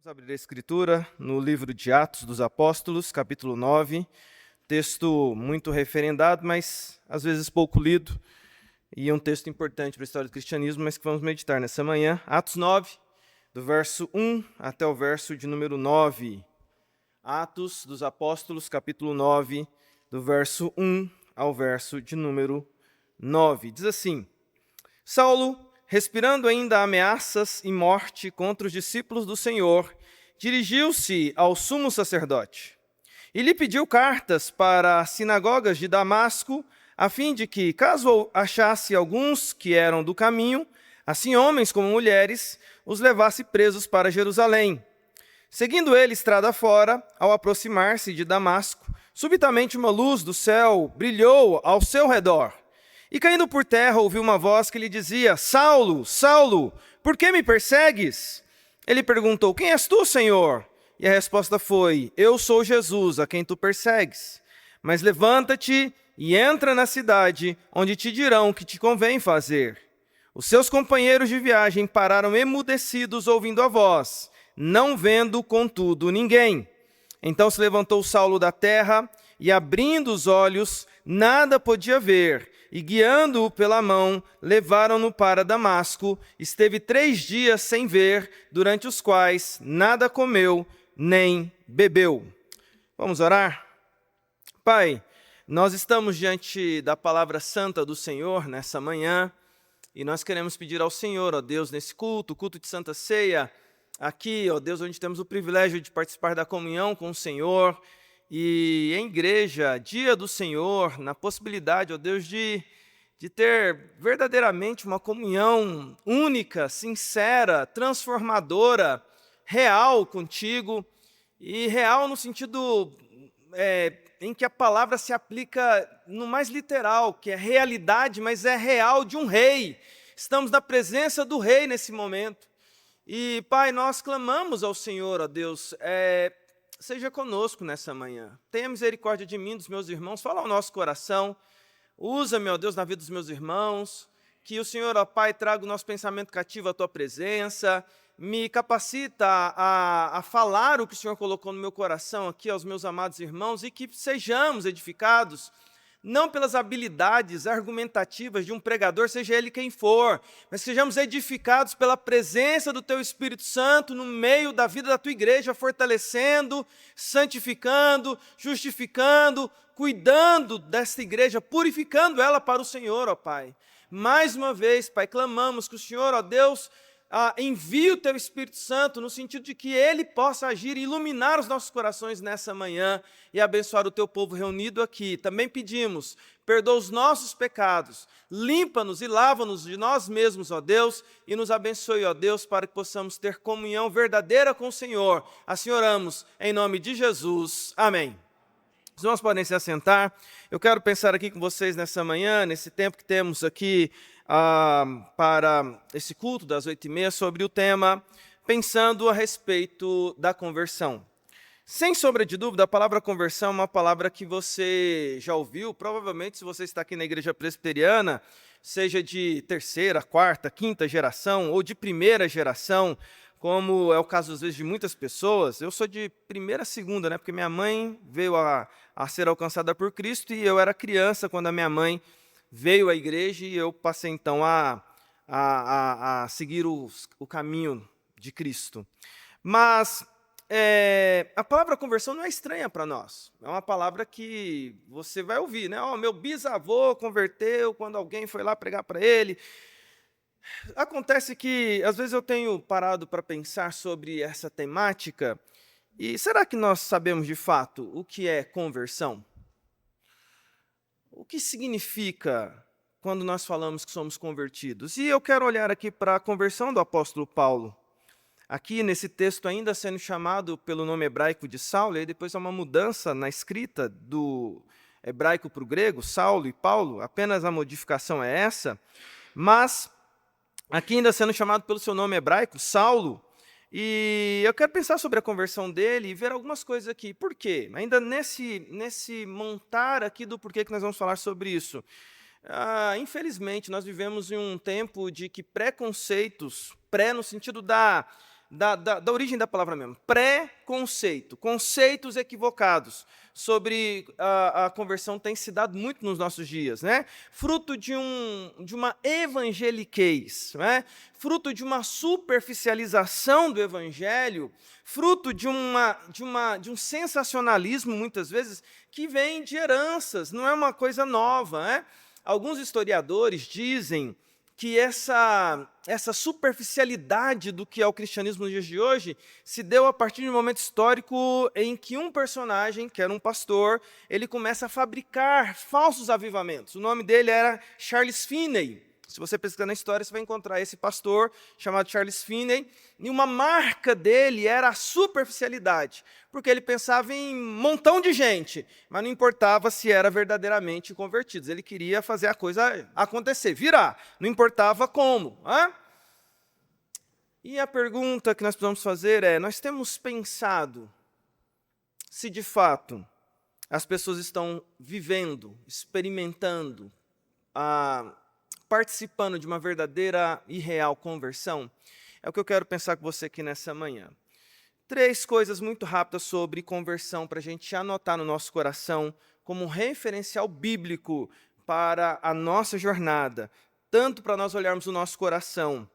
Vamos abrir a Escritura no livro de Atos dos Apóstolos, capítulo 9, texto muito referendado, mas às vezes pouco lido, e um texto importante para a história do cristianismo, mas que vamos meditar nessa manhã. Atos 9, do verso 1 até o verso de número 9. Atos dos Apóstolos, capítulo 9, do verso 1 ao verso de número 9. Diz assim: Saulo, respirando ainda ameaças e morte contra os discípulos do Senhor, dirigiu-se ao sumo sacerdote e lhe pediu cartas para as sinagogas de Damasco, a fim de que, caso achasse alguns que eram do caminho, assim homens como mulheres, os levasse presos para Jerusalém. Seguindo ele estrada fora, ao aproximar-se de Damasco, subitamente uma luz do céu brilhou ao seu redor. E caindo por terra, ouviu uma voz que lhe dizia: Saulo, Saulo, por que me persegues? Ele perguntou: Quem és tu, Senhor? E a resposta foi: Eu sou Jesus, a quem tu persegues. Mas levanta-te e entra na cidade, onde te dirão o que te convém fazer. Os seus companheiros de viagem pararam emudecidos ouvindo a voz, não vendo, contudo, ninguém. Então se levantou Saulo da terra e, abrindo os olhos, nada podia ver. E guiando-o pela mão, levaram-no para Damasco. Esteve 3 dias sem ver, durante os quais nada comeu nem bebeu. Vamos orar? Pai, nós estamos diante da palavra santa do Senhor nessa manhã, e nós queremos pedir ao Senhor, ó Deus, nesse culto de Santa Ceia, aqui, ó Deus, onde temos o privilégio de participar da comunhão com o Senhor, e em igreja, dia do Senhor, na possibilidade, ó Deus, de ter verdadeiramente uma comunhão única, sincera, transformadora, real contigo, e real no sentido em que a palavra se aplica no mais literal, que é realidade, mas é real de um rei. Estamos na presença do rei nesse momento. E, Pai, nós clamamos ao Senhor, ó Deus, seja conosco nessa manhã. Tenha misericórdia de mim, dos meus irmãos, fala ao nosso coração. Usa-me, ó Deus, na vida dos meus irmãos. Que o Senhor, ó Pai, traga o nosso pensamento cativo à Tua presença. Me capacita a falar o que o Senhor colocou no meu coração aqui aos meus amados irmãos e que sejamos edificados, não pelas habilidades argumentativas de um pregador, seja ele quem for, mas sejamos edificados pela presença do Teu Espírito Santo no meio da vida da Tua igreja, fortalecendo, santificando, justificando, cuidando desta igreja, purificando ela para o Senhor, ó Pai. Mais uma vez, Pai, clamamos que o Senhor, ó Deus, envie o Teu Espírito Santo no sentido de que Ele possa agir e iluminar os nossos corações nessa manhã e abençoar o Teu povo reunido aqui. Também pedimos, perdoa os nossos pecados, limpa-nos e lava-nos de nós mesmos, ó Deus, e nos abençoe, ó Deus, para que possamos ter comunhão verdadeira com o Senhor. Assim oramos, em nome de Jesus. Amém. Os irmãos podem se assentar. Eu quero pensar aqui com vocês nessa manhã, nesse tempo que temos aqui para esse culto das 8h30, sobre o tema Pensando a respeito da conversão. Sem sombra de dúvida, a palavra conversão é uma palavra que você já ouviu, provavelmente se você está aqui na igreja presbiteriana, seja de 3ª, 4ª, 5ª geração ou de 1ª geração, como é o caso às vezes de muitas pessoas. Eu sou de 1ª, 2ª, porque minha mãe veio a ser alcançada por Cristo e eu era criança quando a minha mãe veio à igreja e eu passei então a seguir o caminho de Cristo. Mas a palavra conversão não é estranha para nós. É uma palavra que você vai ouvir, né? Meu bisavô converteu quando alguém foi lá pregar para ele. Acontece que às vezes eu tenho parado para pensar sobre essa temática e será que nós sabemos de fato o que é conversão? O que significa quando nós falamos que somos convertidos? E eu quero olhar aqui para a conversão do apóstolo Paulo. Aqui nesse texto ainda sendo chamado pelo nome hebraico de Saulo, e aí depois há uma mudança na escrita do hebraico para o grego, Saulo e Paulo, apenas a modificação é essa, mas aqui ainda sendo chamado pelo seu nome hebraico, Saulo, e eu quero pensar sobre a conversão dele e ver algumas coisas aqui. Por quê? Ainda nesse montar aqui do porquê que nós vamos falar sobre isso. Infelizmente, nós vivemos em um tempo de que preconceitos, no sentido da da origem da palavra mesmo. Pré-conceito, conceitos equivocados sobre a conversão têm se dado muito nos nossos dias, né? Fruto de uma evangeliquez, né? Fruto de uma superficialização do evangelho, fruto de um sensacionalismo, muitas vezes, que vem de heranças, não é uma coisa nova, né? Alguns historiadores dizem que essa superficialidade do que é o cristianismo nos dias de hoje se deu a partir de um momento histórico em que um personagem, que era um pastor, ele começa a fabricar falsos avivamentos. O nome dele era Charles Finney. Se você pesquisar na história, você vai encontrar esse pastor chamado Charles Finney, e uma marca dele era a superficialidade, porque ele pensava em um montão de gente, mas não importava se era verdadeiramente convertidos. Ele queria fazer a coisa acontecer, virar, não importava como. Né? E a pergunta que nós precisamos fazer é, nós temos pensado se de fato as pessoas estão vivendo, experimentando, participando de uma verdadeira e real conversão? É o que eu quero pensar com você aqui nessa manhã. 3 coisas muito rápidas sobre conversão para a gente anotar no nosso coração como um referencial bíblico para a nossa jornada, tanto para nós olharmos o nosso coração,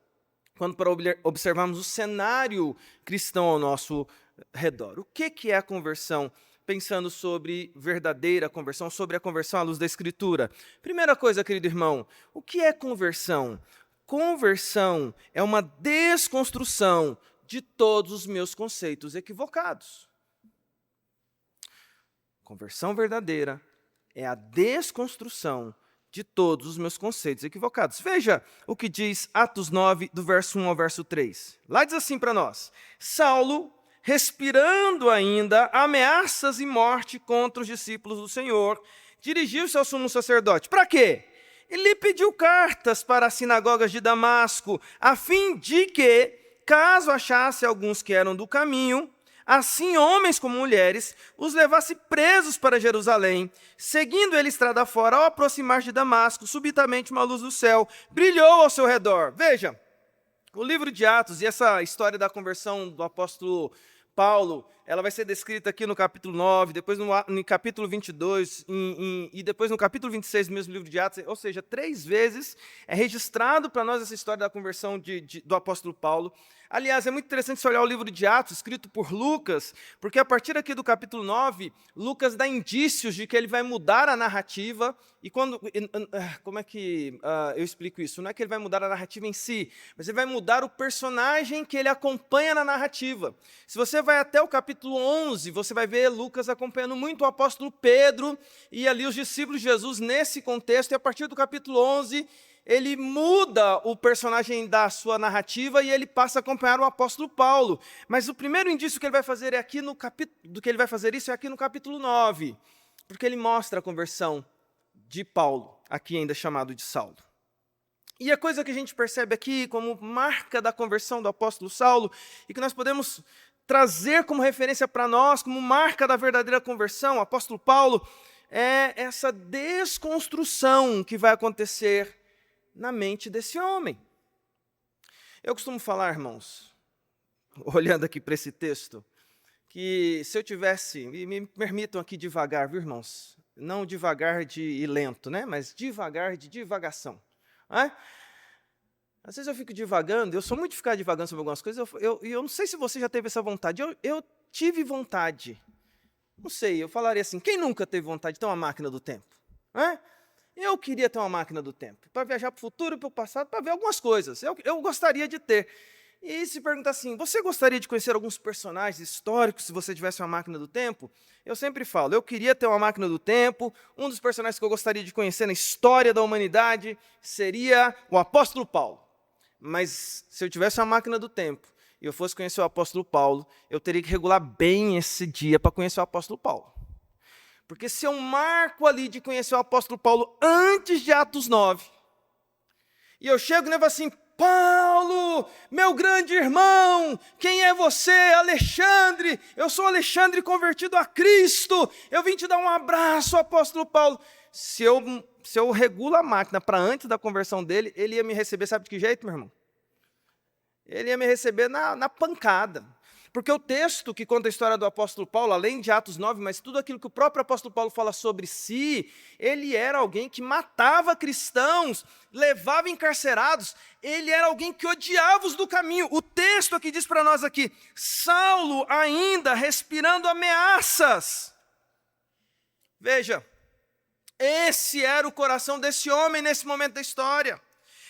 quanto para observarmos o cenário cristão ao nosso redor. O que é a conversão? Pensando sobre verdadeira conversão, sobre a conversão à luz da Escritura. Primeira coisa, querido irmão, o que é conversão? Conversão é uma desconstrução de todos os meus conceitos equivocados. Conversão verdadeira é a desconstrução de todos os meus conceitos equivocados. Veja o que diz Atos 9, do verso 1 ao verso 3. Lá diz assim para nós: Saulo, respirando ainda ameaças e morte contra os discípulos do Senhor, dirigiu-se ao sumo sacerdote. Para quê? Ele pediu cartas para as sinagogas de Damasco, a fim de que, caso achasse alguns que eram do caminho, assim homens como mulheres, os levasse presos para Jerusalém. Seguindo ele estrada fora, ao aproximar de Damasco, subitamente uma luz do céu brilhou ao seu redor. Veja, o livro de Atos e essa história da conversão do apóstolo Paulo, ela vai ser descrita aqui no capítulo 9, depois no capítulo 22 e depois no capítulo 26 do mesmo livro de Atos, ou seja, 3 vezes é registrado para nós essa história da conversão do apóstolo Paulo. Aliás, é muito interessante você olhar o livro de Atos, escrito por Lucas, porque a partir aqui do capítulo 9, Lucas dá indícios de que ele vai mudar a narrativa. E como é que eu explico isso? Não é que ele vai mudar a narrativa em si, mas ele vai mudar o personagem que ele acompanha na narrativa. Se você vai até o capítulo 11, você vai ver Lucas acompanhando muito o apóstolo Pedro e ali os discípulos de Jesus nesse contexto, e a partir do capítulo 11, ele muda o personagem da sua narrativa e ele passa a acompanhar o apóstolo Paulo. Mas o primeiro indício que ele vai fazer é aqui no capítulo 9, porque ele mostra a conversão de Paulo, aqui ainda chamado de Saulo. E a coisa que a gente percebe aqui como marca da conversão do apóstolo Saulo, e que nós podemos trazer como referência para nós, como marca da verdadeira conversão, o apóstolo Paulo, é essa desconstrução que vai acontecer na mente desse homem. Eu costumo falar, irmãos, olhando aqui para esse texto, que se eu tivesse, e me permitam aqui devagar, viu, irmãos? Não devagar e lento, né? Mas devagar de divagação. Né? Às vezes eu fico divagando, eu sou muito de ficar divagando sobre algumas coisas, eu não sei se você já teve essa vontade, eu tive vontade, não sei, eu falaria assim, quem nunca teve vontade de ter uma máquina do tempo? Né? Eu queria ter uma máquina do tempo, para viajar para o futuro e para o passado, para ver algumas coisas. Eu gostaria de ter. E se perguntar assim, você gostaria de conhecer alguns personagens históricos se você tivesse uma máquina do tempo? Eu sempre falo, eu queria ter uma máquina do tempo. Um dos personagens que eu gostaria de conhecer na história da humanidade seria o apóstolo Paulo. Mas se eu tivesse uma máquina do tempo e eu fosse conhecer o apóstolo Paulo, eu teria que regular bem esse dia para conhecer o apóstolo Paulo. Porque se eu marco ali de conhecer o apóstolo Paulo antes de Atos 9, e eu chego e levo assim, Paulo, meu grande irmão, quem é você? Alexandre, eu sou Alexandre convertido a Cristo, eu vim te dar um abraço, apóstolo Paulo. Se eu regulo a máquina para antes da conversão dele, ele ia me receber, sabe de que jeito, meu irmão? ele ia me receber na pancada. Porque o texto que conta a história do apóstolo Paulo, além de Atos 9, mas tudo aquilo que o próprio apóstolo Paulo fala sobre si, ele era alguém que matava cristãos, levava encarcerados, ele era alguém que odiava os do caminho. O texto aqui diz para nós aqui, Saulo ainda respirando ameaças. Veja, esse era o coração desse homem nesse momento da história.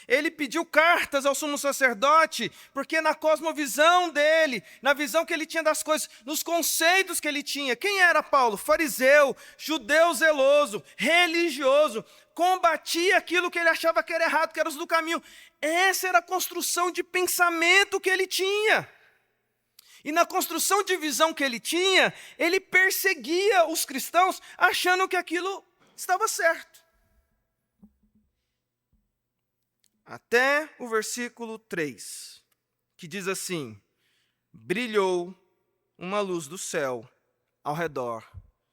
Ele pediu cartas ao sumo sacerdote, porque na cosmovisão dele, na visão que ele tinha das coisas, nos conceitos que ele tinha, quem era Paulo? Fariseu, judeu zeloso, religioso, combatia aquilo que ele achava que era errado, que era os do caminho. Essa era a construção de pensamento que ele tinha. E na construção de visão que ele tinha, ele perseguia os cristãos, achando que aquilo estava certo. Até o versículo 3, que diz assim, brilhou uma luz do céu ao redor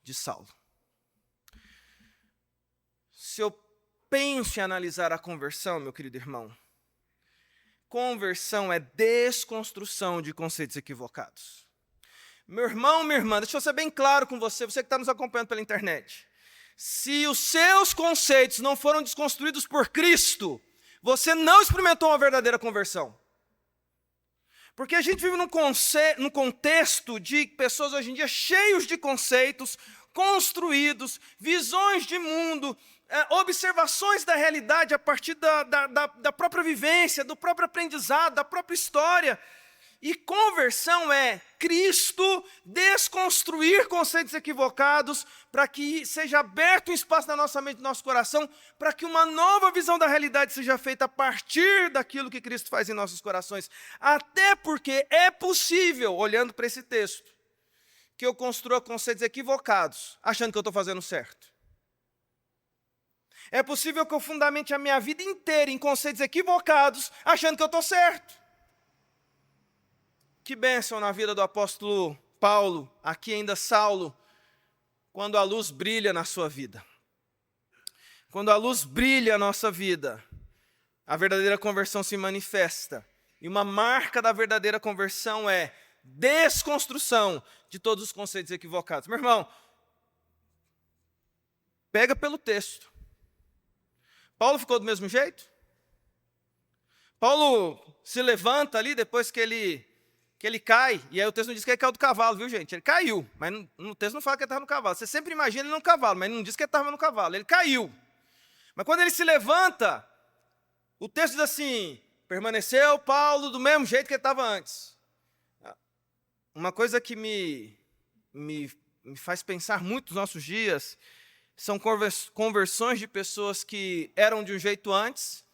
de Saulo. Se eu penso em analisar a conversão, meu querido irmão, conversão é desconstrução de conceitos equivocados. Meu irmão, minha irmã, deixa eu ser bem claro com você, você que está nos acompanhando pela internet. Se os seus conceitos não foram desconstruídos por Cristo, você não experimentou uma verdadeira conversão. Porque a gente vive num contexto de pessoas hoje em dia cheios de conceitos, construídos, visões de mundo, observações da realidade a partir da própria vivência, do próprio aprendizado, da própria história. E conversão é Cristo desconstruir conceitos equivocados para que seja aberto um espaço na nossa mente, no nosso coração, para que uma nova visão da realidade seja feita a partir daquilo que Cristo faz em nossos corações. Até porque é possível, olhando para esse texto, que eu construa conceitos equivocados, achando que eu estou fazendo certo. É possível que eu fundamente a minha vida inteira em conceitos equivocados, achando que eu estou certo. Que bênção na vida do apóstolo Paulo, aqui ainda Saulo, quando a luz brilha na sua vida. Quando a luz brilha na nossa vida, a verdadeira conversão se manifesta. E uma marca da verdadeira conversão é desconstrução de todos os conceitos equivocados. Meu irmão, pega pelo texto. Paulo ficou do mesmo jeito? Paulo se levanta ali depois que ele cai, e aí o texto não diz que ele caiu do cavalo, viu, gente? Ele caiu, mas no texto não fala que ele estava no cavalo. Você sempre imagina ele no cavalo, mas não diz que ele estava no cavalo. Ele caiu. Mas quando ele se levanta, o texto diz assim, permaneceu Paulo do mesmo jeito que ele estava antes. Uma coisa que me faz pensar muito nos nossos dias são conversões de pessoas que eram de um jeito antes,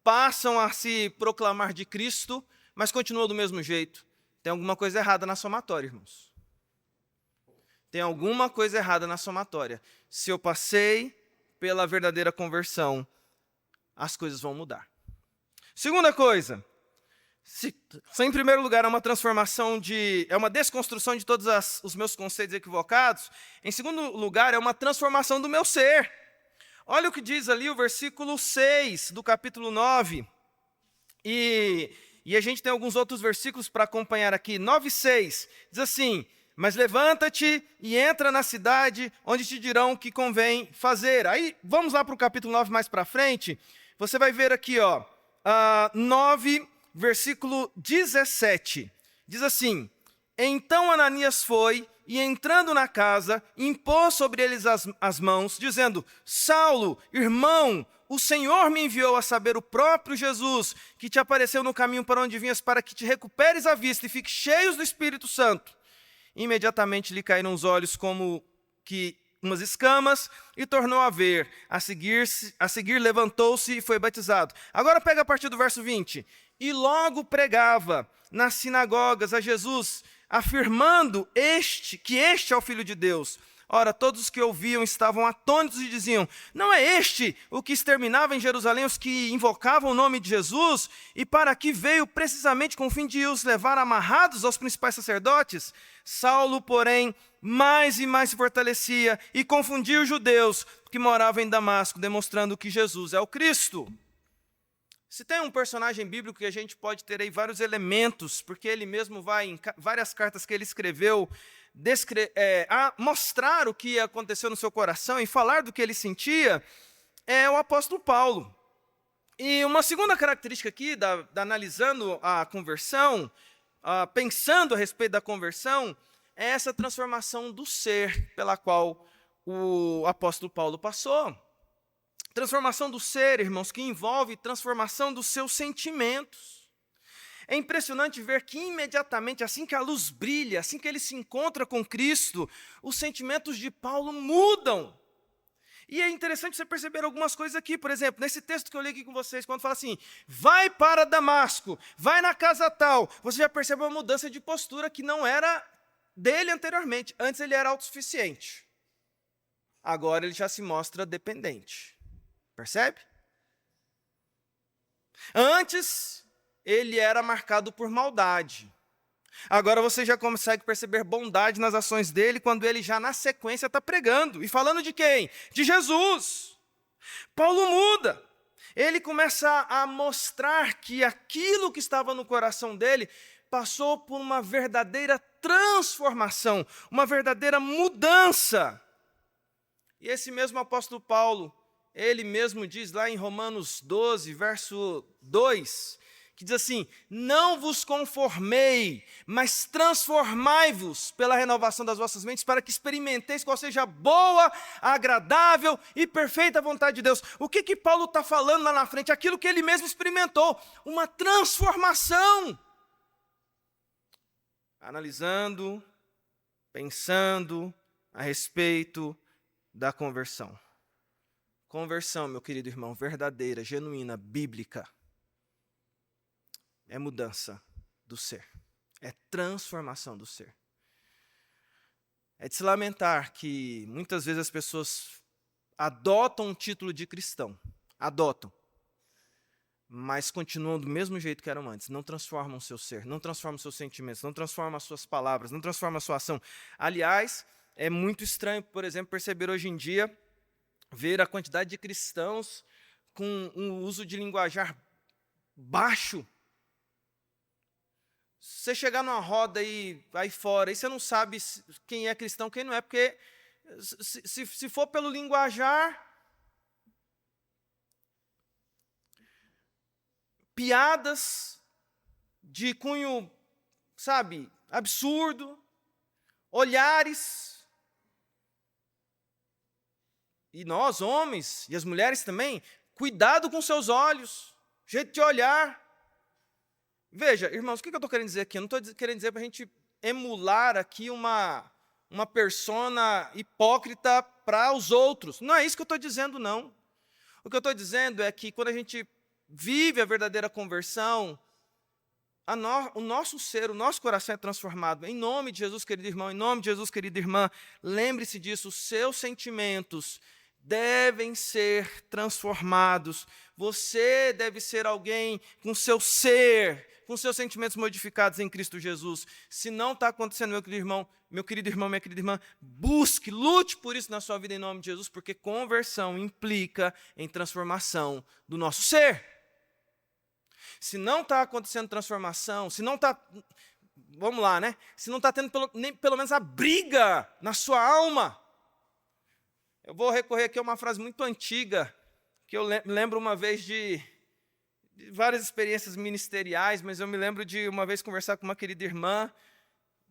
passam a se proclamar de Cristo, mas continuam do mesmo jeito. Tem alguma coisa errada na somatória, irmãos. Tem alguma coisa errada na somatória. Se eu passei pela verdadeira conversão, as coisas vão mudar. Segunda coisa, se em primeiro lugar é uma transformação é uma desconstrução de todos os meus conceitos equivocados, em segundo lugar é uma transformação do meu ser. Olha o que diz ali o versículo 6 do capítulo 9. E a gente tem alguns outros versículos para acompanhar aqui. 9:6 diz assim, mas levanta-te e entra na cidade onde te dirão o que convém fazer. Aí vamos lá para o capítulo 9 mais para frente. Você vai ver aqui, 9, versículo 17. Diz assim, então Ananias foi e entrando na casa, impôs sobre eles as mãos, dizendo, Saulo, irmão, o Senhor me enviou a saber o próprio Jesus, que te apareceu no caminho para onde vinhas, para que te recuperes a vista e fiques cheios do Espírito Santo. Imediatamente lhe caíram os olhos como que umas escamas e tornou a ver. A seguir levantou-se e foi batizado. Agora pega a partir do verso 20. E logo pregava nas sinagogas a Jesus, afirmando que este é o Filho de Deus. Ora, todos os que ouviam estavam atônitos e diziam, não é este o que exterminava em Jerusalém os que invocavam o nome de Jesus? E para aqui veio precisamente com o fim de os levar amarrados aos principais sacerdotes? Saulo, porém, mais e mais se fortalecia e confundia os judeus que moravam em Damasco, demonstrando que Jesus é o Cristo. Se tem um personagem bíblico que a gente pode ter aí vários elementos, porque ele mesmo vai, em várias cartas que ele escreveu, mostrar o que aconteceu no seu coração e falar do que ele sentia, é o apóstolo Paulo. E uma segunda característica aqui, analisando a conversão, pensando a respeito da conversão, é essa transformação do ser pela qual o apóstolo Paulo passou. Transformação do ser, irmãos, que envolve transformação dos seus sentimentos. É impressionante ver que imediatamente, assim que a luz brilha, assim que ele se encontra com Cristo, os sentimentos de Paulo mudam. E é interessante você perceber algumas coisas aqui. Por exemplo, nesse texto que eu li aqui com vocês, quando fala assim, vai para Damasco, vai na casa tal, você já percebe uma mudança de postura que não era dele anteriormente. Antes ele era autossuficiente. Agora ele já se mostra dependente. Percebe? Antes, ele era marcado por maldade. Agora você já consegue perceber bondade nas ações dele quando ele já na sequência está pregando. E falando de quem? De Jesus. Paulo muda. Ele começa a mostrar que aquilo que estava no coração dele passou por uma verdadeira transformação, uma verdadeira mudança. E esse mesmo apóstolo Paulo, ele mesmo diz lá em Romanos 12, verso 2, que diz assim, não vos conformei, mas transformai-vos pela renovação das vossas mentes, para que experimenteis qual seja a boa, agradável e perfeita vontade de Deus. O que Paulo está falando lá na frente? Aquilo que ele mesmo experimentou, uma transformação. Analisando, pensando a respeito da conversão. Conversão, meu querido irmão, verdadeira, genuína, bíblica, é mudança do ser, é transformação do ser. É de se lamentar que muitas vezes as pessoas adotam um título de cristão, mas continuam do mesmo jeito que eram antes, não transformam o seu ser, não transformam os seus sentimentos, não transformam as suas palavras, não transformam a sua ação. Aliás, é muito estranho, por exemplo, perceber hoje em dia, ver a quantidade de cristãos com um uso de linguajar baixo. Você chegar numa roda aí fora, e você não sabe quem é cristão, quem não é, porque se for pelo linguajar, piadas de cunho, sabe, absurdo, olhares. E nós, homens, e as mulheres também, cuidado com seus olhos, jeito de olhar. Veja, irmãos, o que eu estou querendo dizer aqui? Eu não estou querendo dizer para a gente emular aqui uma persona hipócrita para os outros. Não é isso que eu estou dizendo, não. O que eu estou dizendo é que quando a gente vive a verdadeira conversão, o nosso ser, o nosso coração é transformado. Em nome de Jesus, querido irmão, em nome de Jesus, querida irmã, lembre-se disso, os seus sentimentos devem ser transformados. Você deve ser alguém com seu ser, com seus sentimentos modificados em Cristo Jesus. Se não está acontecendo, meu querido irmão, minha querida irmã, busque, lute por isso na sua vida em nome de Jesus, porque conversão implica em transformação do nosso ser. Se não está acontecendo transformação, se não está, vamos lá, né? Se não está tendo pelo menos a briga na sua alma. Eu vou recorrer aqui a uma frase muito antiga, que eu lembro uma vez de várias experiências ministeriais, mas eu me lembro de uma vez conversar com uma querida irmã,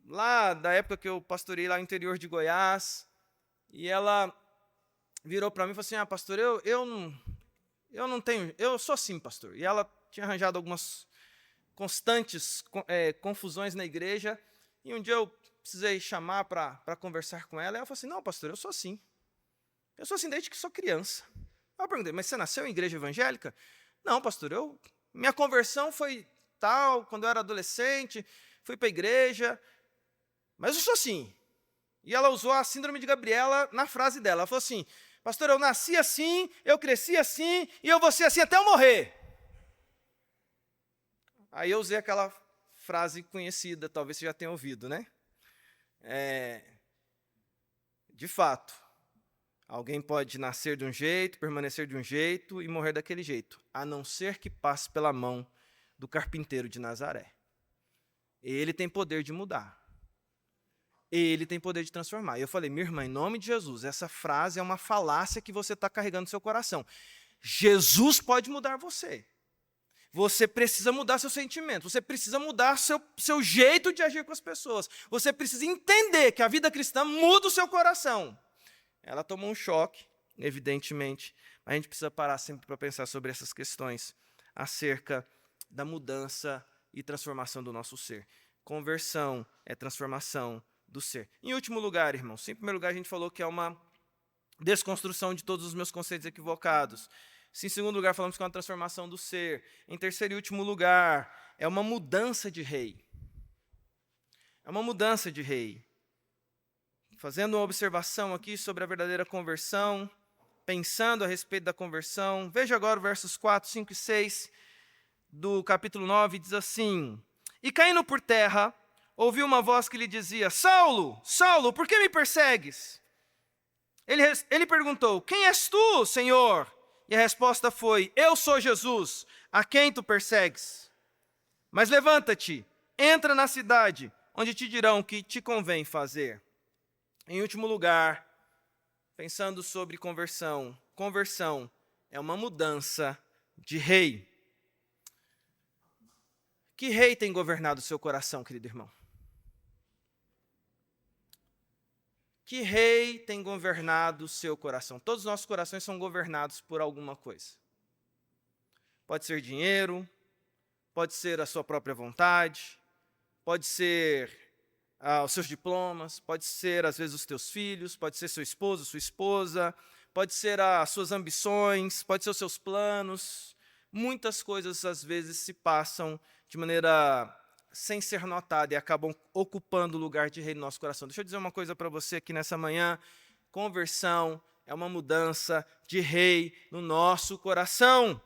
lá da época que eu pastorei lá no interior de Goiás, e ela virou para mim e falou assim, pastor, eu não tenho, eu sou assim, pastor. E ela tinha arranjado algumas constantes confusões na igreja, e um dia eu precisei chamar para conversar com ela, e ela falou assim, não, pastor, eu sou assim. Eu sou assim desde que sou criança. Eu perguntei, mas você nasceu em igreja evangélica? Não, pastor, minha conversão foi tal, quando eu era adolescente, fui para a igreja, mas eu sou assim. E ela usou a síndrome de Gabriela na frase dela. Ela falou assim, pastor, eu nasci assim, eu cresci assim, e eu vou ser assim até eu morrer. Aí eu usei aquela frase conhecida, talvez você já tenha ouvido, né? De fato, Alguém pode nascer de um jeito, permanecer de um jeito e morrer daquele jeito, a não ser que passe pela mão do carpinteiro de Nazaré. Ele tem poder de mudar. Ele tem poder de transformar. E eu falei, minha irmã, em nome de Jesus, essa frase é uma falácia que você está carregando no seu coração. Jesus pode mudar você. Você precisa mudar seu sentimento. Você precisa mudar seu jeito de agir com as pessoas. Você precisa entender que a vida cristã muda o seu coração. Ela tomou um choque, evidentemente, mas a gente precisa parar sempre para pensar sobre essas questões acerca da mudança e transformação do nosso ser. Conversão é transformação do ser. Em último lugar, irmãos, em primeiro lugar a gente falou que é uma desconstrução de todos os meus conceitos equivocados. Em segundo lugar, falamos que é uma transformação do ser. Em terceiro e último lugar, é uma mudança de rei. É uma mudança de rei. Fazendo uma observação aqui sobre a verdadeira conversão, pensando a respeito da conversão, veja agora os versos 4, 5 e 6 do capítulo 9, diz assim: E caindo por terra, ouviu uma voz que lhe dizia: Saulo, Saulo, por que me persegues? Ele perguntou: Quem és tu, Senhor? E a resposta foi: Eu sou Jesus, a quem tu persegues. Mas levanta-te, entra na cidade, onde te dirão o que te convém fazer. Em último lugar, pensando sobre conversão, conversão é uma mudança de rei. Que rei tem governado o seu coração, querido irmão? Que rei tem governado o seu coração? Todos os nossos corações são governados por alguma coisa. Pode ser dinheiro, pode ser a sua própria vontade, pode ser os seus diplomas, pode ser, às vezes, os teus filhos, pode ser seu esposo, sua esposa, pode ser as suas ambições, pode ser os seus planos. Muitas coisas, às vezes, se passam de maneira sem ser notada e acabam ocupando o lugar de rei no nosso coração. Deixa eu dizer uma coisa para você aqui nessa manhã. Conversão é uma mudança de rei no nosso coração.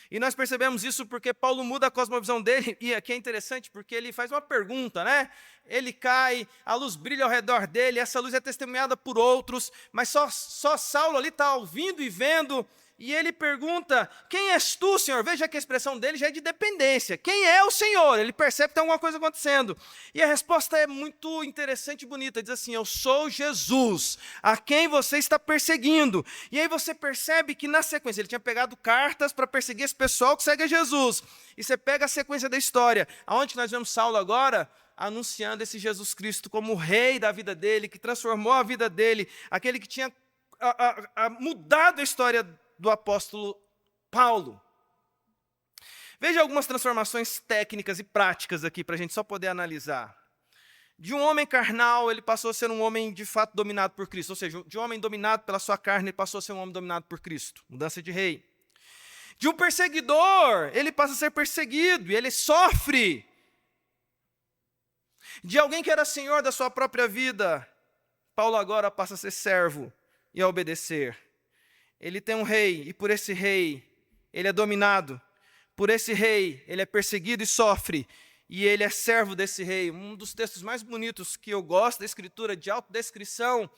E nós percebemos isso porque Paulo muda a cosmovisão dele, e aqui é interessante porque ele faz uma pergunta, né? Ele cai, a luz brilha ao redor dele, essa luz é testemunhada por outros, mas só Saulo ali está ouvindo e vendo, e ele pergunta: Quem és tu, Senhor? Veja que a expressão dele já é de dependência. Quem é o Senhor? Ele percebe que tem alguma coisa acontecendo. E a resposta é muito interessante e bonita. Diz assim: Eu sou Jesus, a quem você está perseguindo. E aí você percebe que na sequência, ele tinha pegado cartas para perseguir esse pessoal que segue a Jesus. E você pega a sequência da história. Aonde nós vemos Saulo agora? Anunciando esse Jesus Cristo como o rei da vida dele, que transformou a vida dele, aquele que tinha mudado a história do apóstolo Paulo. Veja algumas transformações técnicas e práticas aqui para a gente só poder analisar. De um homem carnal, ele passou a ser um homem de fato dominado por Cristo. Ou seja, de um homem dominado pela sua carne, ele passou a ser um homem dominado por Cristo. Mudança de rei. De um perseguidor, ele passa a ser perseguido e ele sofre. De alguém que era senhor da sua própria vida, Paulo agora passa a ser servo e a obedecer. Ele tem um rei, e por esse rei, ele é dominado. Por esse rei, ele é perseguido e sofre. E ele é servo desse rei. Um dos textos mais bonitos que eu gosto da Escritura, de autodescrição,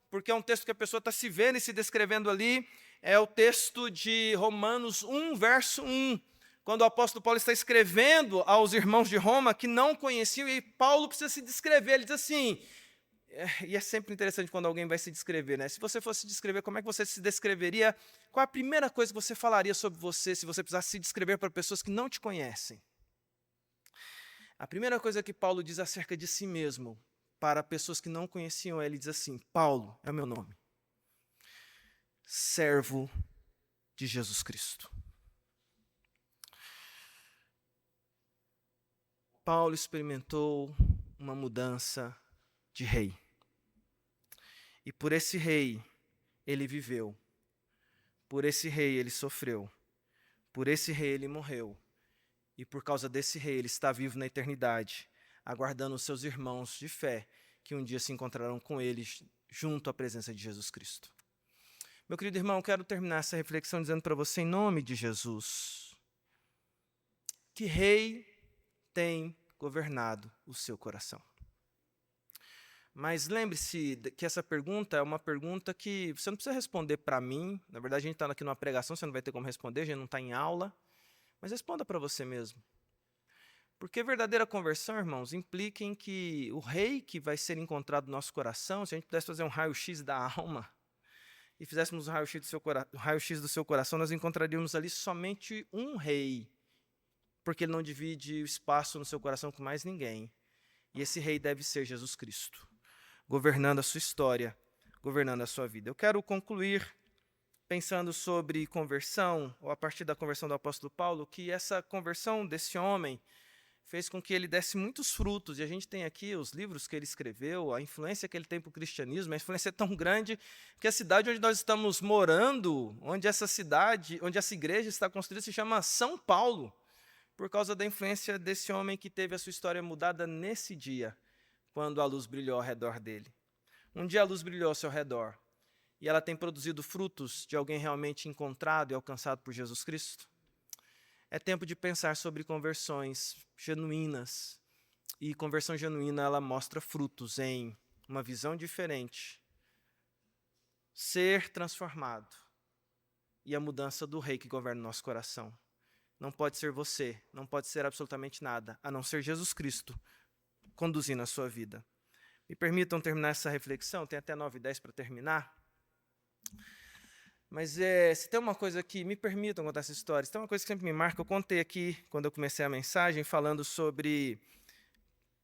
porque é um texto que a pessoa está se vendo e se descrevendo ali, é o texto de Romanos 1, verso 1. Quando o apóstolo Paulo está escrevendo aos irmãos de Roma que não conheciam, e Paulo precisa se descrever. Ele diz assim... E é sempre interessante quando alguém vai se descrever, né? Se você fosse se descrever, como é que você se descreveria? Qual a primeira coisa que você falaria sobre você se você precisasse se descrever para pessoas que não te conhecem? A primeira coisa que Paulo diz acerca de si mesmo, para pessoas que não conheciam ele, diz assim: Paulo é o meu nome. Servo de Jesus Cristo. Paulo experimentou uma mudança de rei. E por esse rei, ele viveu. Por esse rei, ele sofreu. Por esse rei, ele morreu. E por causa desse rei, ele está vivo na eternidade, aguardando os seus irmãos de fé, que um dia se encontrarão com ele junto à presença de Jesus Cristo. Meu querido irmão, quero terminar essa reflexão dizendo para você, em nome de Jesus, que rei tem governado o seu coração? Mas lembre-se que essa pergunta é uma pergunta que você não precisa responder para mim. Na verdade, a gente está aqui numa pregação, você não vai ter como responder, a gente não está em aula. Mas responda para você mesmo. Porque verdadeira conversão, irmãos, implica em que o rei que vai ser encontrado no nosso coração, se a gente pudesse fazer um raio-x da alma e fizéssemos um raio-x do seu coração, nós encontraríamos ali somente um rei, porque ele não divide espaço no seu coração com mais ninguém. E esse rei deve ser Jesus Cristo, governando a sua história, governando a sua vida. Eu quero concluir pensando sobre conversão, ou a partir da conversão do apóstolo Paulo, que essa conversão desse homem fez com que ele desse muitos frutos, e a gente tem aqui os livros que ele escreveu, a influência que ele tem para o cristianismo, a influência é tão grande que a cidade onde nós estamos morando, onde essa igreja está construída, se chama São Paulo, por causa da influência desse homem que teve a sua história mudada nesse dia, quando a luz brilhou ao redor dele. Um dia a luz brilhou ao seu redor, e ela tem produzido frutos de alguém realmente encontrado e alcançado por Jesus Cristo. É tempo de pensar sobre conversões genuínas. E conversão genuína, ela mostra frutos em uma visão diferente, ser transformado e a mudança do rei que governa o nosso coração. Não pode ser você, não pode ser absolutamente nada, a não ser Jesus Cristo conduzindo a sua vida. Me permitam terminar essa reflexão, tem até 9h10 para terminar. Mas se tem uma coisa que me permitam contar essa história, se tem uma coisa que sempre me marca, eu contei aqui, quando eu comecei a mensagem, falando sobre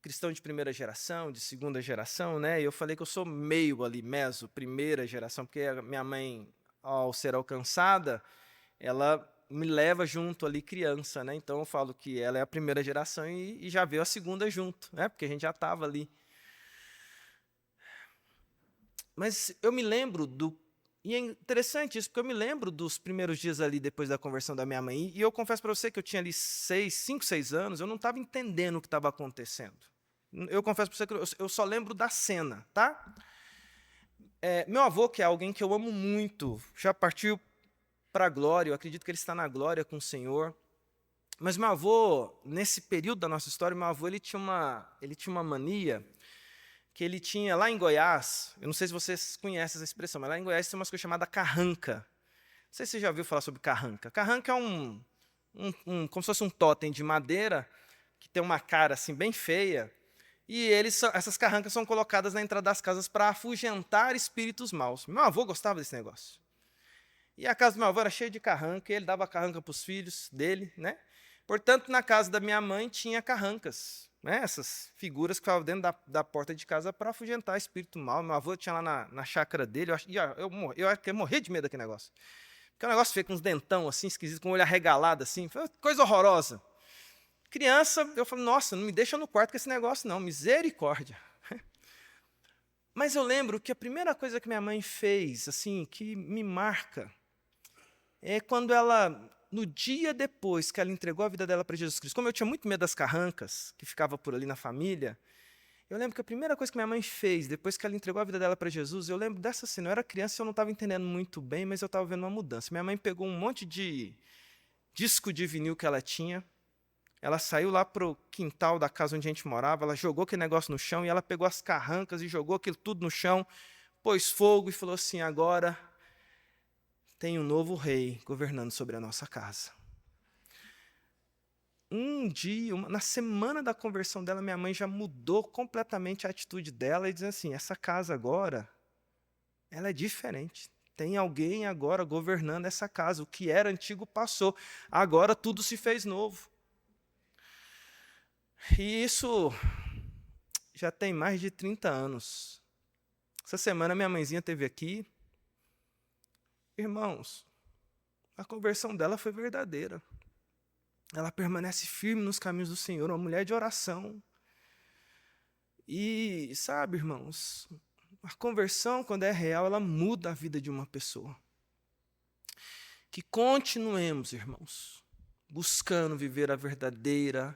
cristão de primeira geração, de segunda geração, né? E eu falei que eu sou meio ali, meso, primeira geração, porque a minha mãe, ao ser alcançada, ela me leva junto ali criança, né? Então eu falo que ela é a primeira geração e já veio a segunda junto, né? Porque a gente já estava ali. Mas eu me lembro e é interessante isso, porque eu me lembro dos primeiros dias ali depois da conversão da minha mãe, e eu confesso para você que eu tinha ali 5, 6 anos, eu não estava entendendo o que estava acontecendo. Eu confesso para você que eu só lembro da cena, tá? Meu avô, que é alguém que eu amo muito, já partiu para a glória, eu acredito que ele está na glória com o Senhor. Mas meu avô, nesse período da nossa história, meu avô ele tinha uma mania que ele tinha lá em Goiás, eu não sei se vocês conhecem essa expressão, mas lá em Goiás tem uma coisa chamada carranca. Não sei se você já ouviu falar sobre carranca. Carranca é como se fosse um totem de madeira, que tem uma cara assim bem feia, e essas carrancas são colocadas na entrada das casas para afugentar espíritos maus. Meu avô gostava desse negócio. E a casa do meu avô era cheia de carranca, e ele dava carranca para os filhos dele, né? Portanto, na casa da minha mãe tinha carrancas, né? Essas figuras que ficavam dentro da porta de casa para afugentar espírito mau. Meu avô tinha lá na chácara dele, eu acho que eu morria de medo daquele negócio. Porque é um negócio feio com uns dentão assim, esquisito, com o olho arregalado assim, foi coisa horrorosa. Criança, eu falei, nossa, não me deixa no quarto com esse negócio não, misericórdia. Mas eu lembro que a primeira coisa que minha mãe fez, assim, que me marca, é quando ela, no dia depois que ela entregou a vida dela para Jesus Cristo, como eu tinha muito medo das carrancas, que ficava por ali na família, eu lembro que a primeira coisa que minha mãe fez, depois que ela entregou a vida dela para Jesus, eu lembro dessa cena, eu era criança e eu não estava entendendo muito bem, mas eu estava vendo uma mudança. Minha mãe pegou um monte de disco de vinil que ela tinha, ela saiu lá para o quintal da casa onde a gente morava, ela jogou aquele negócio no chão, e ela pegou as carrancas e jogou aquilo tudo no chão, pôs fogo e falou assim, agora tem um novo rei governando sobre a nossa casa. Um dia, na semana da conversão dela, minha mãe já mudou completamente a atitude dela e dizendo assim, essa casa agora, ela é diferente. Tem alguém agora governando essa casa. O que era antigo passou. Agora tudo se fez novo. E isso já tem mais de 30 anos. Essa semana minha mãezinha esteve aqui. Irmãos, a conversão dela foi verdadeira. Ela permanece firme nos caminhos do Senhor, uma mulher de oração. E, sabe, irmãos, a conversão, quando é real, ela muda a vida de uma pessoa. Que continuemos, irmãos, buscando viver a verdadeira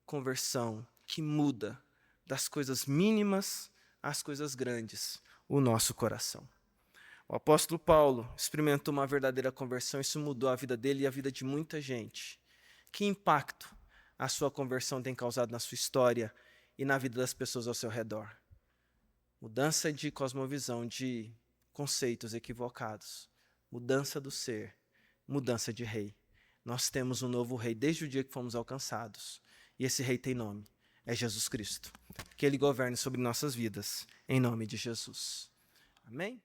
conversão que muda das coisas mínimas às coisas grandes o nosso coração. O apóstolo Paulo experimentou uma verdadeira conversão, isso mudou a vida dele e a vida de muita gente. Que impacto a sua conversão tem causado na sua história e na vida das pessoas ao seu redor? mudança de cosmovisão, de conceitos equivocados, mudança do ser, mudança de rei. Nós temos um novo rei desde o dia que fomos alcançados. E esse rei tem nome, é Jesus Cristo. Que ele governe sobre nossas vidas, em nome de Jesus. Amém?